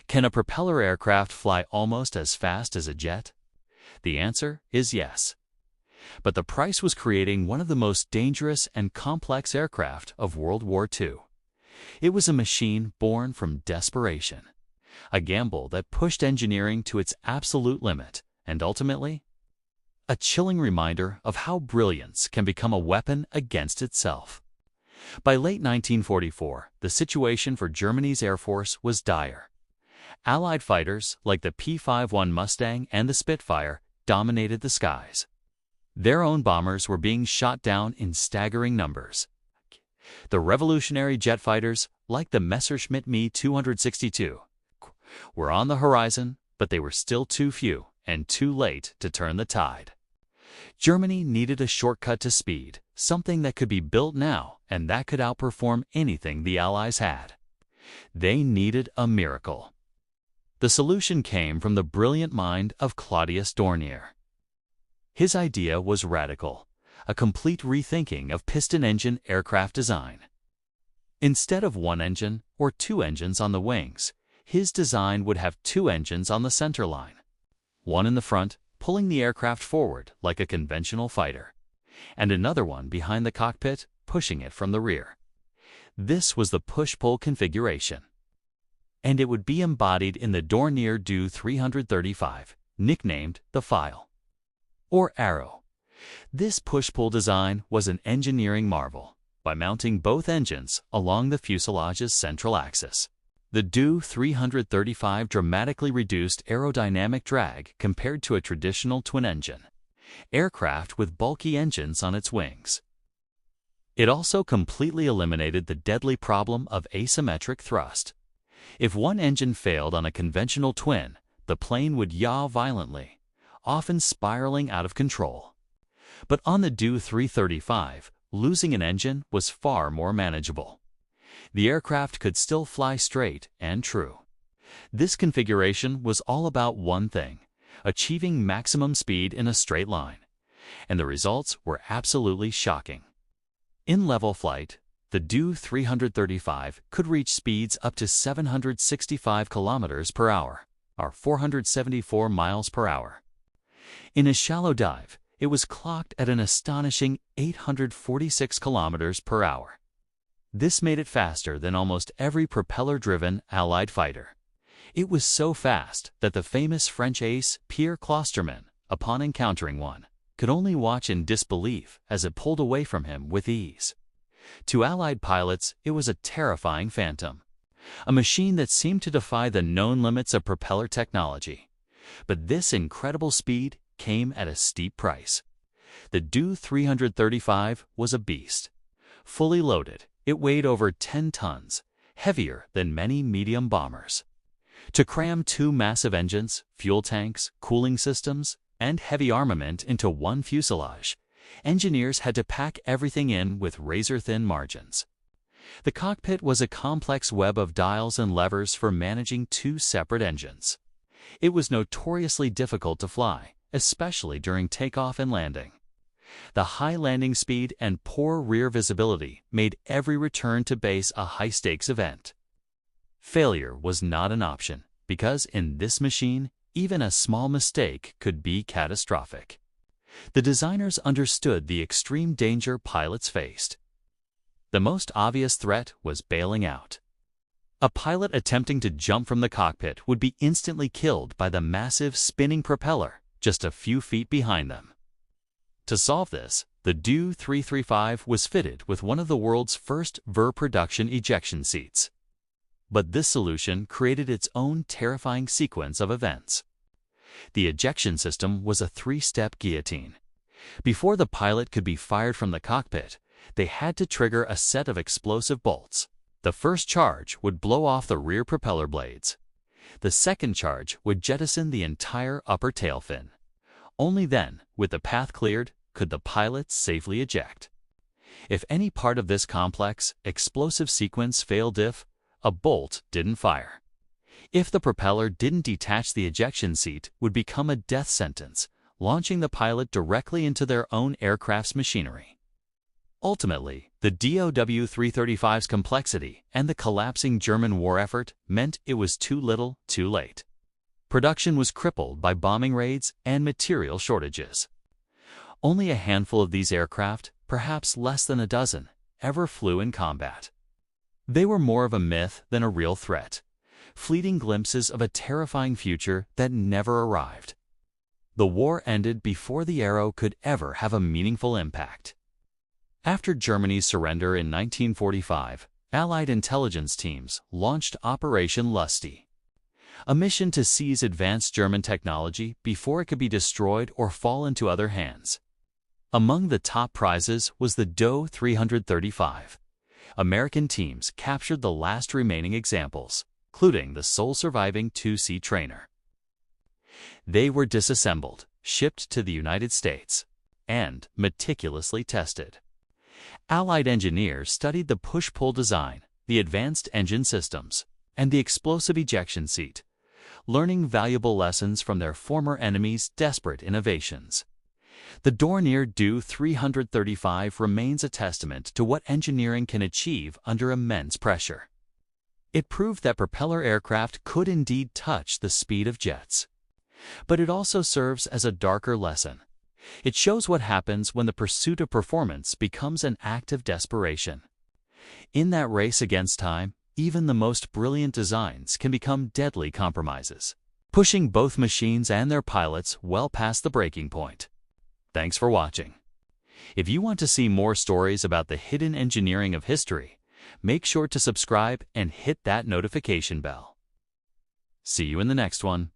Can a propeller aircraft fly almost as fast as a jet? The answer is yes. But the price was creating one of the most dangerous and complex aircraft of World War II. It was a machine born from desperation, a gamble that pushed engineering to its absolute limit, and ultimately, a chilling reminder of how brilliance can become a weapon against itself. By late 1944, the situation for Germany's Air Force was dire. Allied fighters like the P-51 Mustang and the Spitfire dominated the skies. Their own bombers were being shot down in staggering numbers. The revolutionary jet fighters, like the Messerschmitt Me 262, were on the horizon, but they were still too few and too late to turn the tide. Germany needed a shortcut to speed, something that could be built now and that could outperform anything the Allies had. They needed a miracle. The solution came from the brilliant mind of Claudius Dornier. His idea was radical, a complete rethinking of piston-engine aircraft design. Instead of one engine or two engines on the wings, his design would have two engines on the center line, one in the front, pulling the aircraft forward like a conventional fighter, and another one behind the cockpit, pushing it from the rear. This was the push-pull configuration, and it would be embodied in the Dornier Do 335, nicknamed the Pfeil, or Arrow. This push-pull design was an engineering marvel. By mounting both engines along the fuselage's central axis, the Do 335 dramatically reduced aerodynamic drag compared to a traditional twin-engine aircraft with bulky engines on its wings. It also completely eliminated the deadly problem of asymmetric thrust. If one engine failed on a conventional twin, the plane would yaw violently, often spiraling out of control. But on the Do 335, losing an engine was far more manageable. The aircraft could still fly straight and true. This configuration was all about one thing: achieving maximum speed in a straight line. And the results were absolutely shocking. In level flight, the Do 335 could reach speeds up to 765 kilometers per hour, or 474 miles per hour. In a shallow dive, it was clocked at an astonishing 846 kilometers per hour. This made it faster than almost every propeller-driven Allied fighter. It was so fast that the famous French ace Pierre Clostermann, upon encountering one, could only watch in disbelief as it pulled away from him with ease. To Allied pilots, it was a terrifying phantom, a machine that seemed to defy the known limits of propeller technology. But this incredible speed came at a steep price. The Do 335 was a beast. Fully loaded, it weighed over 10 tons, heavier than many medium bombers. To cram two massive engines, fuel tanks, cooling systems, and heavy armament into one fuselage, engineers had to pack everything in with razor-thin margins. The cockpit was a complex web of dials and levers for managing two separate engines. It was notoriously difficult to fly, especially during takeoff and landing. The high landing speed and poor rear visibility made every return to base a high-stakes event. Failure was not an option, because in this machine, even a small mistake could be catastrophic. The designers understood the extreme danger pilots faced. The most obvious threat was bailing out. A pilot attempting to jump from the cockpit would be instantly killed by the massive spinning propeller just a few feet behind them. To solve this, the Do 335 was fitted with one of the world's first production ejection seats. But this solution created its own terrifying sequence of events. The ejection system was a three-step guillotine. Before the pilot could be fired from the cockpit, they had to trigger a set of explosive bolts. The first charge would blow off the rear propeller blades. The second charge would jettison the entire upper tail fin. Only then, with the path cleared, could the pilot safely eject. If any part of this complex, explosive sequence failed, if a bolt didn't fire, if the propeller didn't detach, the ejection seat would become a death sentence, launching the pilot directly into their own aircraft's machinery. Ultimately, the WWII-335's complexity and the collapsing German war effort meant it was too little, too late. Production was crippled by bombing raids and material shortages. Only a handful of these aircraft, perhaps less than a dozen, ever flew in combat. They were more of a myth than a real threat, fleeting glimpses of a terrifying future that never arrived. The war ended before the Arrow could ever have a meaningful impact. After Germany's surrender in 1945, Allied intelligence teams launched Operation Lusty, a mission to seize advanced German technology before it could be destroyed or fall into other hands. Among the top prizes was the Do 335. American teams captured the last remaining examples, including the sole surviving 2C trainer. They were disassembled, shipped to the United States, and meticulously tested. Allied engineers studied the push-pull design, the advanced engine systems, and the explosive ejection seat, learning valuable lessons from their former enemies' desperate innovations. The Dornier Do 335 remains a testament to what engineering can achieve under immense pressure. It proved that propeller aircraft could indeed touch the speed of jets. But it also serves as a darker lesson. It shows what happens when the pursuit of performance becomes an act of desperation. In that race against time, even the most brilliant designs can become deadly compromises, pushing both machines and their pilots well past the breaking point. Thanks for watching. If you want to see more stories about the hidden engineering of history, make sure to subscribe and hit that notification bell. See you in the next one.